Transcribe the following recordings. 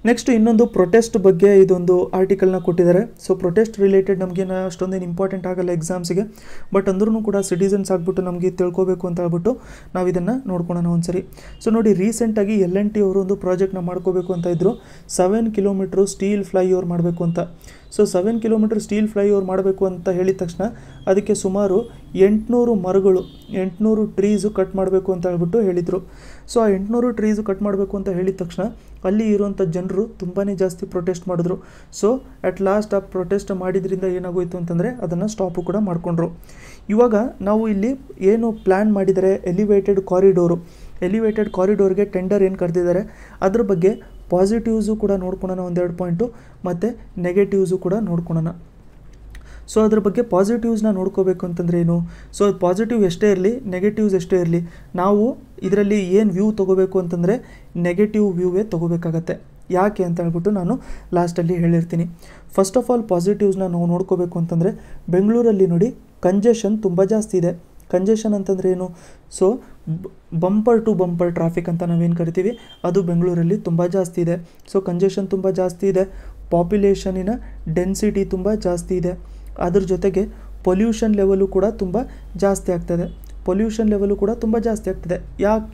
Next ಇನ್ನೊಂದು protest ಬಗ್ಗೆ ಇದೊಂದು ಆರ್ಟಿಕಲ್ನ ಕೊಟ್ಟಿದ್ದಾರೆ. ಸೊ ಪ್ರೊಟೆಸ್ಟ್ ರಿಲೇಟೆಡ್ ನಮಗೇನು ಅಷ್ಟೊಂದೇನು ಇಂಪಾರ್ಟೆಂಟ್ ಆಗಲ್ಲ ಎಕ್ಸಾಮ್ಸ್ಗೆ, ಬಟ್ ಅಂದ್ರೂ ಕೂಡ ಸಿಟಿಸನ್ಸ್ ಆಗಿಬಿಟ್ಟು ನಮಗೆ ತಿಳ್ಕೊಬೇಕು ಅಂತ ಹೇಳ್ಬಿಟ್ಟು ನಾವು ಇದನ್ನು ನೋಡ್ಕೊಳ್ಳೋಣ ಒಂದ್ಸರಿ. ಸೊ ನೋಡಿ, ರೀಸೆಂಟಾಗಿ L&T ಅವರು ಒಂದು ಪ್ರಾಜೆಕ್ಟ್ನ ಮಾಡ್ಕೋಬೇಕು ಅಂತ ಇದ್ದರು. 7 ಕಿಲೋಮೀಟ್ರು ಸ್ಟೀಲ್ ಫ್ಲೈಓವರ್ ಮಾಡಬೇಕು ಅಂತ. ಸೊ 7 ಕಿಲೋಮೀಟರ್ ಸ್ಟೀಲ್ ಫ್ಲೈಓವರ್ ಮಾಡಬೇಕು ಅಂತ ಹೇಳಿದ ತಕ್ಷಣ ಅದಕ್ಕೆ ಸುಮಾರು 800 ಮರಗಳು, 800 ಟ್ರೀಸು ಕಟ್ ಮಾಡಬೇಕು ಅಂತ ಹೇಳ್ಬಿಟ್ಟು ಹೇಳಿದರು. ಸೊ ಆ 800 ಟ್ರೀಸು ಕಟ್ ಮಾಡಬೇಕು ಅಂತ ಹೇಳಿದ ತಕ್ಷಣ ಅಲ್ಲಿ ಇರುವಂಥ ಜನರು ತುಂಬಾ ಜಾಸ್ತಿ ಪ್ರೊಟೆಸ್ಟ್ ಮಾಡಿದ್ರು. ಸೊ ಅಟ್ ಲಾಸ್ಟ್ ಆ ಪ್ರೊಟೆಸ್ಟ್ ಮಾಡಿದ್ರಿಂದ ಏನಾಗೋಯಿತು ಅಂತಂದರೆ ಅದನ್ನು ಸ್ಟಾಪು ಕೂಡ ಮಾಡಿಕೊಂಡ್ರು. ಇವಾಗ ನಾವು ಇಲ್ಲಿ ಏನು ಪ್ಲ್ಯಾನ್ ಮಾಡಿದರೆ ಎಲಿವೇಟೆಡ್ ಕಾರಿಡೋರ್ಗೆ ಟೆಂಡರ್ ಏನು ಕರೆದಿದ್ದಾರೆ ಅದ್ರ ಬಗ್ಗೆ ಪಾಸಿಟಿವ್ಸು ಕೂಡ ನೋಡ್ಕೊಳ್ಳೋಣ, 1-2 ಪಾಯಿಂಟು, ಮತ್ತು ನೆಗೆಟಿವ್ಸು ಕೂಡ ನೋಡ್ಕೊಳ್ಳೋಣ. ಸೊ ಅದ್ರ ಬಗ್ಗೆ ಪಾಸಿಟಿವ್ಸ್ನ ನೋಡ್ಕೋಬೇಕು ಅಂತಂದರೆ ಏನು, ಸೊ ಅದು ಪಾಸಿಟಿವ್ ಎಷ್ಟೇ ಇರಲಿ, ನೆಗೆಟಿವ್ಸ್ ಎಷ್ಟೇ ಇರಲಿ, ನಾವು ಇದರಲ್ಲಿ ಏನು ವ್ಯೂ ತೊಗೋಬೇಕು ಅಂತಂದರೆ ನೆಗೆಟಿವ್ ವ್ಯೂವೇ ತೊಗೋಬೇಕಾಗತ್ತೆ. ಯಾಕೆ ಅಂತ ಹೇಳ್ಬಿಟ್ಟು ನಾನು ಲಾಸ್ಟಲ್ಲಿ ಹೇಳಿರ್ತೀನಿ. ಫಸ್ಟ್ ಆಫ್ ಆಲ್ ಪಾಸಿಟಿವ್ಸ್ನ ನಾವು ನೋಡ್ಕೋಬೇಕು ಅಂತಂದರೆ ಬೆಂಗಳೂರಲ್ಲಿ ನೋಡಿ ಕಂಜೆಷನ್ ತುಂಬ ಜಾಸ್ತಿ ಇದೆ. ಕಂಜೆಷನ್ ಅಂತಂದರೆ ಏನು, so bumper to bumper traffic ಅಂತ ನಾವೇನು ಕರಿತೀವಿ ಅದು ಬೆಂಗಳೂರಲ್ಲಿ ತುಂಬ ಜಾಸ್ತಿ ಇದೆ. ಸೊ ಕಂಜೆಷನ್ ತುಂಬ ಜಾಸ್ತಿ ಇದೆ, ಪಾಪ್ಯುಲೇಷನಿನ ಡೆನ್ಸಿಟಿ ತುಂಬ ಜಾಸ್ತಿ ಇದೆ, ಅದ್ರ ಜೊತೆಗೆ ಪೊಲ್ಯೂಷನ್ ಲೆವೆಲು ಕೂಡ ತುಂಬ ಜಾಸ್ತಿ ಆಗ್ತದೆ.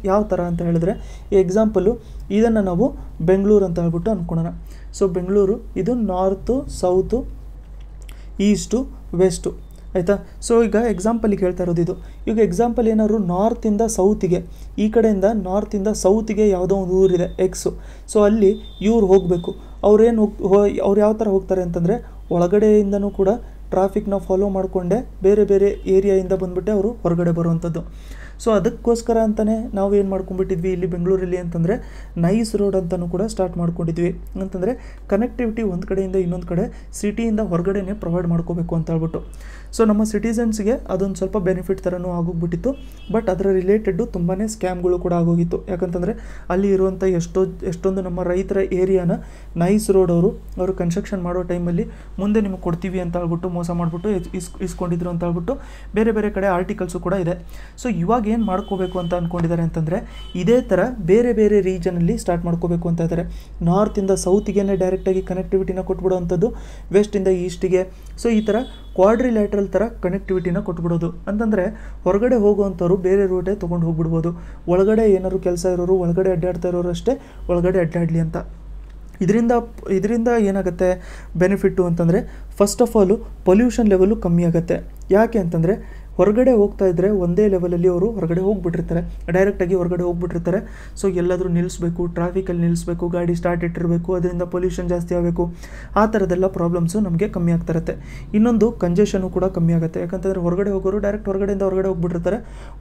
ಯಾವ ಥರ ಅಂತ ಹೇಳಿದ್ರೆ ಎಕ್ಸಾಂಪಲು ಇದನ್ನು ನಾವು ಬೆಂಗಳೂರು ಅಂತ ಹೇಳ್ಬಿಟ್ಟು ಅಂದ್ಕೊಳ್ಳೋಣ. ಸೊ ಬೆಂಗಳೂರು ಇದು ನಾರ್ತು, ಸೌತು, ಈಸ್ಟು, ವೆಸ್ಟು, ಆಯಿತಾ. ಸೊ ಈಗ ಎಕ್ಸಾಂಪಲಿಗೆ ಹೇಳ್ತಾ ಇರೋದು ಇದು. ಈಗ ಎಕ್ಸಾಂಪಲ್ ಏನಾದ್ರು ನಾರ್ತಿಂದ ಸೌತಿಗೆ, ಈ ಕಡೆಯಿಂದ ನಾರ್ತಿಂದ ಸೌತಿಗೆ ಯಾವುದೋ ಒಂದು ಊರಿದೆ ಎಕ್ಸು. ಸೊ ಅಲ್ಲಿ ಇವ್ರು ಹೋಗಬೇಕು. ಅವ್ರು ಯಾವ ಥರ ಹೋಗ್ತಾರೆ ಅಂತಂದರೆ ಒಳಗಡೆಯಿಂದನೂ ಕೂಡ ಟ್ರಾಫಿಕ್ನ ಫಾಲೋ ಮಾಡಿಕೊಂಡೆ ಬೇರೆ ಬೇರೆ ಏರಿಯಾಯಿಂದ ಬಂದುಬಿಟ್ಟೆ ಅವರು ಹೊರಗಡೆ ಬರುವಂಥದ್ದು. ಸೊ ಅದಕ್ಕೋಸ್ಕರ ಅಂತಲೇ ನಾವು ಏನು ಮಾಡ್ಕೊಂಡ್ಬಿಟ್ಟಿದ್ವಿ ಇಲ್ಲಿ ಬೆಂಗಳೂರಲ್ಲಿ ಅಂತಂದರೆ ನೈಸ್ ರೋಡ್ ಅಂತಲೂ ಕೂಡ ಸ್ಟಾರ್ಟ್ ಮಾಡ್ಕೊಂಡಿದ್ವಿ. ಅಂತಂದರೆ ಕನೆಕ್ಟಿವಿಟಿ ಒಂದು ಕಡೆಯಿಂದ ಇನ್ನೊಂದು ಕಡೆ ಸಿಟಿಯಿಂದ ಹೊರಗಡೆನೇ ಪ್ರೊವೈಡ್ ಮಾಡ್ಕೋಬೇಕು ಅಂತ ಹೇಳ್ಬಿಟ್ಟು. ಸೊ ನಮ್ಮ ಸಿಟಿಸನ್ಸ್ಗೆ ಅದೊಂದು ಸ್ವಲ್ಪ ಬೆನಿಫಿಟ್ ಥರನೂ ಆಗೋಗ್ಬಿಟ್ಟಿತ್ತು. ಬಟ್ ಅದರ ರಿಲೇಟೆಡ್ಡು ತುಂಬಾ ಸ್ಕ್ಯಾಮ್ಗಳು ಕೂಡ ಆಗೋಗಿತ್ತು. ಯಾಕಂತಂದರೆ ಅಲ್ಲಿ ಇರುವಂಥ ಎಷ್ಟೊಂದು ನಮ್ಮ ರೈತರ ಏರಿಯಾನ ನೈಸ್ ರೋಡ್ ಅವರು ಕನ್ಸ್ಟ್ರಕ್ಷನ್ ಮಾಡೋ ಟೈಮಲ್ಲಿ ಮುಂದೆ ನಿಮಗೆ ಕೊಡ್ತೀವಿ ಅಂತ ಹೇಳ್ಬಿಟ್ಟು ಮೋಸ ಮಾಡಿಬಿಟ್ಟು ಇಸ್ಕೊಂಡಿದ್ರು ಅಂತ ಹೇಳ್ಬಿಟ್ಟು ಬೇರೆ ಬೇರೆ ಕಡೆ ಆರ್ಟಿಕಲ್ಸು ಕೂಡ ಇದೆ. ಸೊ ಇವಾಗ ಏನು ಮಾಡ್ಕೋಬೇಕು ಅಂತ ಅಂದ್ಕೊಂಡಿದ್ದಾರೆ ಅಂತಂದರೆ ಇದೇ ಥರ ಬೇರೆ ಬೇರೆ ರೀಜನಲ್ಲಿ ಸ್ಟಾರ್ಟ್ ಮಾಡ್ಕೋಬೇಕು ಅಂತ ಇದ್ದಾರೆ. ನಾರ್ತಿಂದ ಸೌತಿಗೆ ಡೈರೆಕ್ಟಾಗಿ ಕನೆಕ್ಟಿವಿಟಿನ ಕೊಟ್ಬಿಡೋವಂಥದ್ದು, ವೆಸ್ಟಿಂದ ಈಸ್ಟಿಗೆ. ಸೊ ಈ ಥರ ಕ್ವಾಡ್ರಿಲ್ಯಾಟ್ರಲ್ ಥರ ಕನೆಕ್ಟಿವಿಟಿನ ಕೊಟ್ಬಿಡೋದು. ಅಂತಂದರೆ ಹೊರಗಡೆ ಹೋಗುವಂಥವ್ರು ಬೇರೆ ರೂಟೇ ತೊಗೊಂಡು ಹೋಗ್ಬಿಡ್ಬೋದು, ಒಳಗಡೆ ಏನಾದ್ರು ಕೆಲಸ ಇರೋರು ಒಳಗಡೆ ಅಡ್ಡಾಡ್ತಾ ಇರೋರು ಅಷ್ಟೇ ಒಳಗಡೆ ಅಡ್ಡಾಡಲಿ ಅಂತ. ಇದರಿಂದ ಏನಾಗುತ್ತೆ ಬೆನಿಫಿಟ್ಟು ಅಂತಂದರೆ first of all pollution level ಕಮ್ಮಿ ಆಗುತ್ತೆ. ಯಾಕೆ ಅಂತಂದರೆ ಹೊರಗಡೆ ಹೋಗ್ತಾ ಇದ್ದರೆ ಒಂದೇ ಲೆವೆಲಲ್ಲಿ ಅವರು ಹೊರಗಡೆ ಹೋಗ್ಬಿಟ್ಟಿರ್ತಾರೆ, ಡೈರೆಕ್ಟಾಗಿ ಹೊರಗಡೆ ಹೋಗ್ಬಿಟ್ಟಿರ್ತಾರೆ. ಸೊ ಎಲ್ಲಾದರೂ ನಿಲ್ಲಿಸ್ಬೇಕು, ಟ್ರಾಫಿಕಲ್ಲಿ ನಿಲ್ಲಿಸ್ಬೇಕು, ಗಾಡಿ ಸ್ಟಾರ್ಟ್ ಇಟ್ಟಿರಬೇಕು, ಅದರಿಂದ ಪೊಲ್ಯೂಷನ್ ಜಾಸ್ತಿ ಆಗಬೇಕು. ಆ ಥರದ್ದೆಲ್ಲ ಪ್ರಾಬ್ಲಮ್ಸು ನಮಗೆ ಕಮ್ಮಿ ಆಗ್ತಾ ಇರುತ್ತೆ. ಇನ್ನೊಂದು ಕಂಜೆಷನು ಕೂಡ ಕಮ್ಮಿ ಆಗುತ್ತೆ. ಯಾಕಂತಂದರೆ ಹೊರಗಡೆ ಹೋಗೋರು ಡೈರೆಕ್ಟ್ ಹೊರಗಡೆಯಿಂದ ಹೊರಗಡೆ ಹೋಗ್ಬಿಟ್ಟಿರ್ತಾರೆ,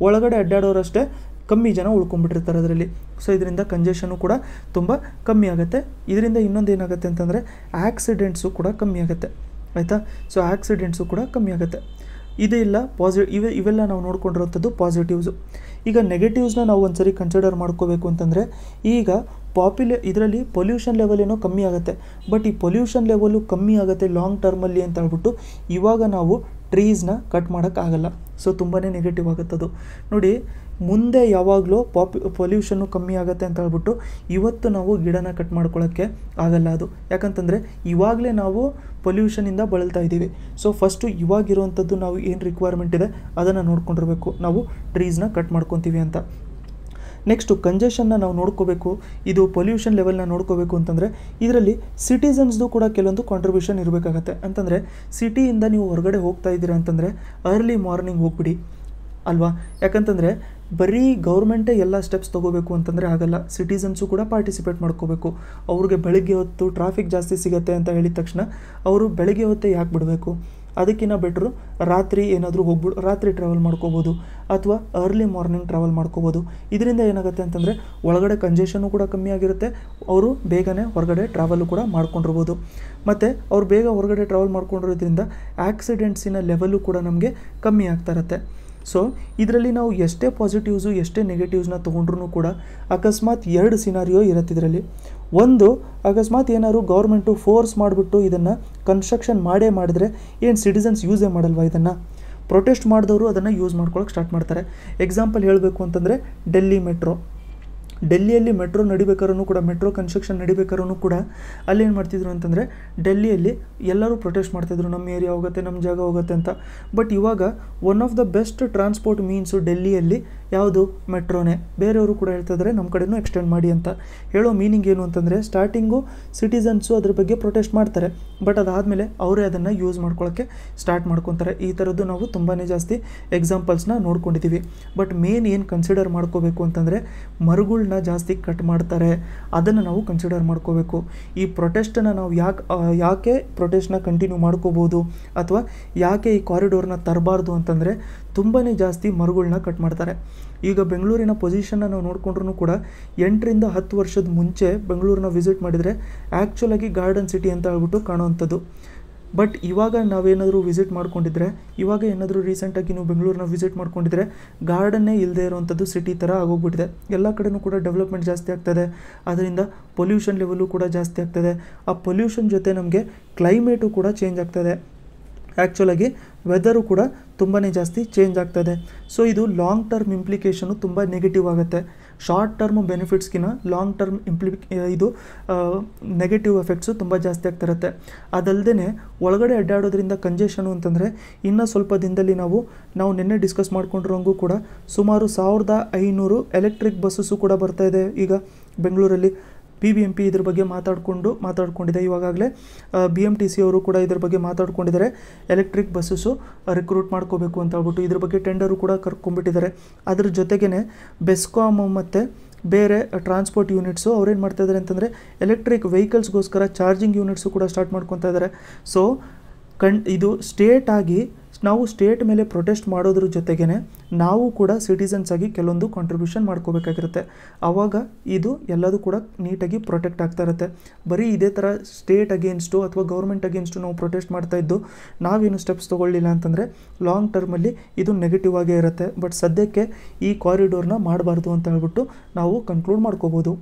ಒಳಗಡೆ ಅಡ್ಡಾಡೋರಷ್ಟೇ ಕಮ್ಮಿ ಜನ ಉಳ್ಕೊಂಡ್ಬಿಟ್ಟಿರ್ತಾರೆ ಅದರಲ್ಲಿ. ಸೊ ಇದರಿಂದ ಕಂಜೆಷನು ಕೂಡ ತುಂಬ ಕಮ್ಮಿ ಆಗುತ್ತೆ. ಇದರಿಂದ ಇನ್ನೊಂದು ಏನಾಗುತ್ತೆ ಅಂತಂದರೆ ಆಕ್ಸಿಡೆಂಟ್ಸು ಕೂಡ ಕಮ್ಮಿ ಆಗುತ್ತೆ, ಆಯಿತಾ. ಸೊ ಆಕ್ಸಿಡೆಂಟ್ಸು ಕೂಡ ಕಮ್ಮಿ ಆಗುತ್ತೆ. ಇದೆಲ್ಲ ಇವೆಲ್ಲ ನಾವು ನೋಡ್ಕೊಂಡಿರೋಂಥದ್ದು ಪಾಸಿಟಿವ್ಸು. ಈಗ ನೆಗೆಟಿವ್ಸ್ನ ನಾವು ಒಂದು ಸರಿ ಕನ್ಸಿಡರ್ ಮಾಡ್ಕೋಬೇಕು ಅಂತಂದರೆ ಈಗ ಇದರಲ್ಲಿ ಪೊಲ್ಯೂಷನ್ ಲೆವೆಲ್ ಏನೋ ಕಮ್ಮಿ ಆಗುತ್ತೆ. ಬಟ್ ಈ ಪೊಲ್ಯೂಷನ್ ಲೆವೆಲು ಕಮ್ಮಿ ಆಗುತ್ತೆ ಲಾಂಗ್ ಟರ್ಮಲ್ಲಿ ಅಂತ ಹೇಳ್ಬಿಟ್ಟು ಇವಾಗ ನಾವು ಟ್ರೀಸ್ನ ಕಟ್ ಮಾಡೋಕ್ಕಾಗಲ್ಲ. ಸೊ ತುಂಬಾ ನೆಗೆಟಿವ್ ಆಗುತ್ತದು. ನೋಡಿ, ಮುಂದೆ ಯಾವಾಗಲೂ ಪೊಲ್ಯೂಷನ್ನು ಕಮ್ಮಿ ಆಗುತ್ತೆ ಅಂತ ಹೇಳ್ಬಿಟ್ಟು ಇವತ್ತು ನಾವು ಗಿಡನ ಕಟ್ ಮಾಡ್ಕೊಳ್ಳೋಕ್ಕೆ ಆಗಲ್ಲ ಅದು. ಯಾಕಂತಂದರೆ ಇವಾಗಲೇ ನಾವು ಪೊಲ್ಯೂಷನಿಂದ ಬಳಲ್ತಾ ಇದ್ದೀವಿ. ಸೊ ಫಸ್ಟು ಇವಾಗಿರುವಂಥದ್ದು ನಾವು ಏನು ರಿಕ್ವೈರ್ಮೆಂಟ್ ಇದೆ ಅದನ್ನು ನೋಡ್ಕೊಂಡಿರಬೇಕು, ನಾವು ಟ್ರೀಸ್ನ ಕಟ್ ಮಾಡ್ಕೊತೀವಿ ಅಂತ. ನೆಕ್ಸ್ಟು ಕಂಜೆಷನ್ನ ನಾವು ನೋಡ್ಕೋಬೇಕು, ಇದು ಪೊಲ್ಯೂಷನ್ ಲೆವೆಲ್ನ ನೋಡ್ಕೋಬೇಕು ಅಂತಂದರೆ ಇದರಲ್ಲಿ ಸಿಟಿಸನ್ಸ್ದು ಕೂಡ ಕೆಲವೊಂದು ಕಾಂಟ್ರಿಬ್ಯೂಷನ್ ಇರಬೇಕಾಗತ್ತೆ. ಅಂತಂದರೆ ಸಿಟಿಯಿಂದ ನೀವು ಹೊರಗಡೆ ಹೋಗ್ತಾ ಇದ್ದೀರಾ ಅಂತಂದರೆ ಅರ್ಲಿ ಮಾರ್ನಿಂಗ್ ಹೋಗ್ಬಿಡಿ ಅಲ್ವಾ. ಯಾಕಂತಂದರೆ ಬರೀ ಗೌರ್ಮೆಂಟೇ ಎಲ್ಲ ಸ್ಟೆಪ್ಸ್ ತೊಗೋಬೇಕು ಅಂತಂದರೆ ಆಗಲ್ಲ, ಸಿಟಿಸನ್ಸು ಕೂಡ ಪಾರ್ಟಿಸಿಪೇಟ್ ಮಾಡ್ಕೋಬೇಕು. ಅವ್ರಿಗೆ ಬೆಳಗ್ಗೆ ಹೊತ್ತು ಟ್ರಾಫಿಕ್ ಜಾಸ್ತಿ ಸಿಗುತ್ತೆ ಅಂತ ಹೇಳಿದ ತಕ್ಷಣ ಅವರು ಬೆಳಗ್ಗೆ ಹೊತ್ತೇ ಯಾಕೆ ಬಿಡಬೇಕು, ಅದಕ್ಕಿಂತ ಬೆಟ್ರು ರಾತ್ರಿ ಏನಾದರೂ ರಾತ್ರಿ ಟ್ರಾವೆಲ್ ಮಾಡ್ಕೋಬೋದು ಅಥವಾ ಅರ್ಲಿ ಮಾರ್ನಿಂಗ್ ಟ್ರಾವೆಲ್ ಮಾಡ್ಕೋಬೋದು. ಇದರಿಂದ ಏನಾಗುತ್ತೆ ಅಂತಂದರೆ ಒಳಗಡೆ ಕಂಜೆಷನ್ನು ಕೂಡ ಕಮ್ಮಿ ಆಗಿರುತ್ತೆ, ಅವರು ಬೇಗನೆ ಹೊರಗಡೆ ಟ್ರಾವೆಲು ಕೂಡ ಮಾಡ್ಕೊಂಡಿರ್ಬೋದು. ಮತ್ತು ಅವ್ರು ಬೇಗ ಹೊರಗಡೆ ಟ್ರಾವೆಲ್ ಮಾಡ್ಕೊಂಡಿರೋದ್ರಿಂದ ಆಕ್ಸಿಡೆಂಟ್ಸಿನ ಲೆವೆಲು ಕೂಡ ನಮಗೆ ಕಮ್ಮಿ ಆಗ್ತಾ ಇರುತ್ತೆ. ಸೊ ಇದರಲ್ಲಿ ನಾವು ಎಷ್ಟೇ ಪಾಸಿಟಿವ್ಸು ಎಷ್ಟೇ ನೆಗೆಟಿವ್ಸ್ನ ತೊಗೊಂಡ್ರೂ ಕೂಡ ಅಕಸ್ಮಾತ್ 2 ಸಿನಾರಿಯೋ ಇರುತ್ತೆ ಇದರಲ್ಲಿ. ಒಂದು, ಅಕಸ್ಮಾತ್ ಏನಾದ್ರು ಗೌರ್ಮೆಂಟು ಫೋರ್ಸ್ ಮಾಡಿಬಿಟ್ಟು ಇದನ್ನು ಕನ್ಸ್ಟ್ರಕ್ಷನ್ ಮಾಡಿದರೆ ಏನು ಸಿಟಿಸನ್ಸ್ ಯೂಸೇ ಮಾಡಲ್ವಾ ಇದನ್ನು? ಪ್ರೊಟೆಸ್ಟ್ ಮಾಡಿದವರು ಅದನ್ನು ಯೂಸ್ ಮಾಡ್ಕೊಳ್ಳೋಕೆ ಸ್ಟಾರ್ಟ್ ಮಾಡ್ತಾರೆ. ಎಕ್ಸಾಂಪಲ್ ಹೇಳಬೇಕು ಅಂತಂದರೆ ಡೆಲ್ಲಿ ಮೆಟ್ರೋ. ಡೆಲ್ಲಿಯಲ್ಲಿ ಮೆಟ್ರೋ ನಡಿಬೇಕಾದ್ರೂ ಕೂಡ ಮೆಟ್ರೋ ಕನ್ಸ್ಟ್ರಕ್ಷನ್ ನಡಿಬೇಕಾದ್ರೂ ಕೂಡ ಅಲ್ಲೇನು ಮಾಡ್ತಿದ್ರು ಅಂತಂದರೆ ಡೆಲ್ಲಿಯಲ್ಲಿ ಎಲ್ಲರೂ ಪ್ರೊಟೆಸ್ಟ್ ಮಾಡ್ತಿದ್ರು, ನಮ್ಮ ಏರಿಯಾ ಹೋಗುತ್ತೆ, ನಮ್ಮ ಜಾಗ ಹೋಗುತ್ತೆ ಅಂತ. ಬಟ್ ಇವಾಗ one of the best transport means ಡೆಲ್ಲಿಯಲ್ಲಿ ಯಾವುದು? ಮೆಟ್ರೋನೇ. ಬೇರೆಯವರು ಕೂಡ ಹೇಳ್ತಿದ್ದಾರೆ ನಮ್ಮ ಕಡೆನೂ ಎಕ್ಸ್ಟೆಂಡ್ ಮಾಡಿ ಅಂತ. ಹೇಳೋ ಮೀನಿಂಗ್ ಏನು ಅಂತಂದರೆ, ಸ್ಟಾರ್ಟಿಂಗು ಸಿಟಿಸನ್ಸು ಅದ್ರ ಬಗ್ಗೆ ಪ್ರೊಟೆಸ್ಟ್ ಮಾಡ್ತಾರೆ, ಬಟ್ ಅದಾದಮೇಲೆ ಅವರೇ ಅದನ್ನು ಯೂಸ್ ಮಾಡ್ಕೊಳ್ಳೋಕ್ಕೆ ಸ್ಟಾರ್ಟ್ ಮಾಡ್ಕೊತಾರೆ. ಈ ಥರದ್ದು ನಾವು ತುಂಬಾ ಜಾಸ್ತಿ ಎಕ್ಸಾಂಪಲ್ಸ್ನ ನೋಡ್ಕೊಂಡಿದ್ದೀವಿ. ಬಟ್ ಮೇನ್ ಏನು ಕನ್ಸಿಡರ್ ಮಾಡ್ಕೋಬೇಕು ಅಂತಂದರೆ, ಮರಗಳನ್ನ ಜಾಸ್ತಿ ಕಟ್ ಮಾಡ್ತಾರೆ, ಅದನ್ನು ನಾವು ಕನ್ಸಿಡರ್ ಮಾಡ್ಕೋಬೇಕು. ಈ ಪ್ರೊಟೆಸ್ಟನ್ನು ನಾವು ಯಾಕೆ ಪ್ರೊಟೆಸ್ಟ್ನ ಕಂಟಿನ್ಯೂ ಮಾಡ್ಕೋಬೋದು ಅಥವಾ ಯಾಕೆ ಈ ಕಾರಿಡೋರ್ನ ತರಬಾರ್ದು ಅಂತಂದರೆ, ತುಂಬಾ ಜಾಸ್ತಿ ಮರಗಳನ್ನ ಕಟ್ ಮಾಡ್ತಾರೆ. ಈಗ ಬೆಂಗಳೂರಿನ ಪೊಸಿಷನ್ನ ನಾವು ನೋಡಿಕೊಂಡ್ರೂ ಕೂಡ 8 ರಿಂದ 10 ವರ್ಷದ ಮುಂಚೆ ಬೆಂಗಳೂರನ್ನ ವಿಸಿಟ್ ಮಾಡಿದರೆ ಆ್ಯಕ್ಚುಲಾಗಿ ಗಾರ್ಡನ್ ಸಿಟಿ ಅಂತ ಹೇಳ್ಬಿಟ್ಟು ಕಾಣುವಂಥದ್ದು. ಬಟ್ ಇವಾಗ ನಾವೇನಾದರೂ ವಿಸಿಟ್ ಮಾಡ್ಕೊಂಡಿದ್ರೆ, ಇವಾಗ ಏನಾದರೂ ರೀಸೆಂಟಾಗಿ ನೀವು ಬೆಂಗಳೂರನ್ನ ವಿಸಿಟ್ ಮಾಡ್ಕೊಂಡಿದ್ರೆ ಗಾರ್ಡನ್ನೇ ಇಲ್ಲದೆ ಇರೋವಂಥದ್ದು ಸಿಟಿ ಥರ ಆಗೋಗ್ಬಿಟ್ಟಿದೆ. ಎಲ್ಲ ಕಡೆನೂ ಕೂಡ ಡೆವಲಪ್ಮೆಂಟ್ ಜಾಸ್ತಿ ಆಗ್ತದೆ, ಅದರಿಂದ ಪೊಲ್ಯೂಷನ್ ಲೆವೆಲು ಕೂಡ ಜಾಸ್ತಿ ಆಗ್ತದೆ. ಆ ಪೊಲ್ಯೂಷನ್ ಜೊತೆ ನಮಗೆ ಕ್ಲೈಮೇಟು ಕೂಡ ಚೇಂಜ್ ಆಗ್ತದೆ. ಆ್ಯಕ್ಚುಲಾಗಿ ವೆದರು ಕೂಡ ತುಂಬಾ ಜಾಸ್ತಿ ಚೇಂಜ್ ಆಗ್ತದೆ. ಸೊ ಇದು ಲಾಂಗ್ ಟರ್ಮ್ ಇಂಪ್ಲಿಕೇಶನು ತುಂಬ ನೆಗೆಟಿವ್ ಆಗುತ್ತೆ. ಶಾರ್ಟ್ ಟರ್ಮ್ ಬೆನಿಫಿಟ್ಸ್ಗಿನ ಲಾಂಗ್ ಟರ್ಮ್ ಇದು ನೆಗೆಟಿವ್ ಎಫೆಕ್ಟ್ಸು ತುಂಬ ಜಾಸ್ತಿ ಆಗ್ತಿರುತ್ತೆ. ಅದಲ್ಲದೆ ಒಳಗಡೆ ಅಡ್ಡಾಡೋದ್ರಿಂದ ಕಂಜೆಷನು ಅಂತಂದರೆ, ಇನ್ನೂ ಸ್ವಲ್ಪ ದಿನದಲ್ಲಿ ನಾವು ನಿನ್ನೆ ಡಿಸ್ಕಸ್ ಮಾಡ್ಕೊಂಡಿರೋಂಗೂ ಕೂಡ ಸುಮಾರು 1500 ಎಲೆಕ್ಟ್ರಿಕ್ ಬಸ್ಸಸ್ಸು ಕೂಡ ಬರ್ತಾಯಿದೆ. ಈಗ ಬೆಂಗಳೂರಲ್ಲಿ BBMP ಇದ್ರ ಬಗ್ಗೆ ಮಾತಾಡ್ಕೊಂಡಿದೆ. ಇವಾಗಲೇ BMTC ಅವರು ಕೂಡ ಇದ್ರ ಬಗ್ಗೆ ಮಾತಾಡ್ಕೊಂಡಿದ್ದಾರೆ. ಎಲೆಕ್ಟ್ರಿಕ್ ಬಸ್ಸಸ್ಸು ರಿಕ್ರೂಟ್ ಮಾಡ್ಕೋಬೇಕು ಅಂತ ಹೇಳ್ಬಿಟ್ಟು ಇದ್ರ ಬಗ್ಗೆ ಟೆಂಡರು ಕೂಡ ಕರ್ಕೊಂಡ್ಬಿಟ್ಟಿದ್ದಾರೆ. ಅದ್ರ ಜೊತೆಗೇ ಬೆಸ್ಕಾಮ್ ಮತ್ತು ಬೇರೆ ಟ್ರಾನ್ಸ್ಪೋರ್ಟ್ ಯೂನಿಟ್ಸು ಅವ್ರೇನು ಮಾಡ್ತಾಯಿದ್ದಾರೆ ಅಂತಂದರೆ, ಎಲೆಕ್ಟ್ರಿಕ್ ವೆಹಿಕಲ್ಸ್ಗೋಸ್ಕರ ಚಾರ್ಜಿಂಗ್ ಯೂನಿಟ್ಸು ಕೂಡ ಸ್ಟಾರ್ಟ್ ಮಾಡ್ಕೊತಾ ಇದ್ದಾರೆ. ಸೊ ಇದು ನಾವು ಸ್ಟೇಟ್ ಮೇಲೆ ಪ್ರೊಟೆಸ್ಟ್ ಮಾಡೋದ್ರ ಜೊತೆಗೇ ನಾವು ಕೂಡ ಸಿಟಿಸನ್ಸ್ ಆಗಿ ಕೆಲವೊಂದು ಕಾಂಟ್ರಿಬ್ಯೂಷನ್ ಮಾಡ್ಕೋಬೇಕಾಗಿರುತ್ತೆ. ಆವಾಗ ಇದು ಎಲ್ಲದೂ ಕೂಡ ನೀಟಾಗಿ ಪ್ರೊಟೆಕ್ಟ್ ಆಗ್ತಾ ಇರುತ್ತೆ. ಬರೀ ಇದೇ ಥರ ಸ್ಟೇಟ್ ಅಗೇನ್ಸ್ಟು ಅಥವಾ ಗೌರ್ಮೆಂಟ್ ಅಗೇನ್ಸ್ಟು ನಾವು ಪ್ರೊಟೆಸ್ಟ್ ಮಾಡ್ತಾಯಿದ್ದು ನಾವೇನು ಸ್ಟೆಪ್ಸ್ ತೊಗೊಳ್ಳಿಲ್ಲ ಅಂತಂದರೆ ಲಾಂಗ್ ಟರ್ಮಲ್ಲಿ ಇದು ನೆಗೆಟಿವ್ ಆಗೇ ಇರುತ್ತೆ. ಬಟ್ ಸದ್ಯಕ್ಕೆ ಈ ಕಾರಿಡೋರ್ನ ಮಾಡಬಾರ್ದು ಅಂತ ಹೇಳ್ಬಿಟ್ಟು ನಾವು ಕನ್ಕ್ಲೂಡ್ ಮಾಡ್ಕೋಬೋದು.